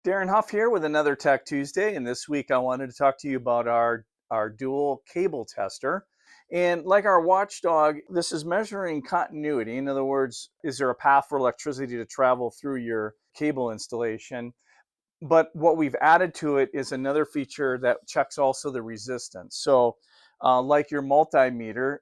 Darren Huff here with another Tech Tuesday, and this week I wanted to talk to you about our dual cable tester. And like our watchdog, this is measuring continuity. In other words, is there a path for electricity to travel through your cable installation? But what we've added to it is another feature that checks also the resistance. So, like your multimeter,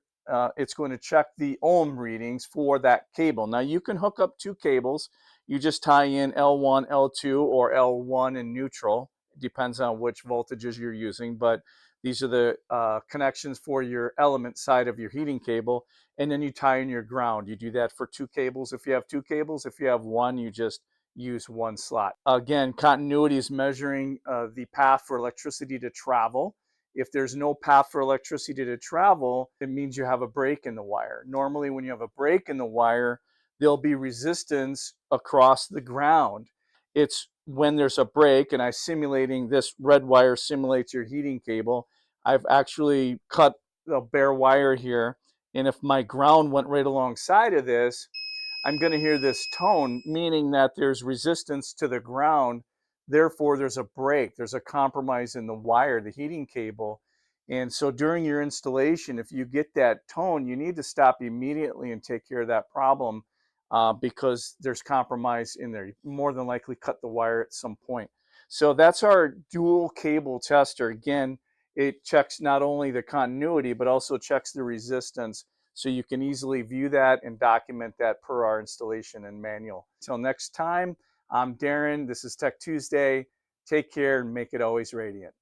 it's going to check the ohm readings for that cable. Now, you can hook up two cables. You just tie in L1, L2, or L1 in neutral. It depends on which voltages you're using, but these are the connections for your element side of your heating cable. And then you tie in your ground. You do that for two cables if you have two cables. If you have one, you just use one slot. Again, continuity is measuring the path for electricity to travel. If there's no path for electricity to travel, it means you have a break in the wire. Normally, when you have a break in the wire, there'll be resistance across the ground. It's when there's a break, and I'm simulating this red wire simulates your heating cable. I've actually cut the bare wire here, and if my ground went right alongside of this, I'm going to hear this tone, meaning that there's resistance to the ground. Therefore, there's a break, there's a compromise in the wire, the heating cable. And so during your installation, if you get that tone, you need to stop immediately and take care of that problem because there's compromise in there. You more than likely cut the wire at some point. So that's our dual cable tester. Again, it checks not only the continuity, but also checks the resistance, so you can easily view that and document that per our installation and manual. Until next time, I'm Darren. This is Tech Tuesday. Take care and make it always radiant.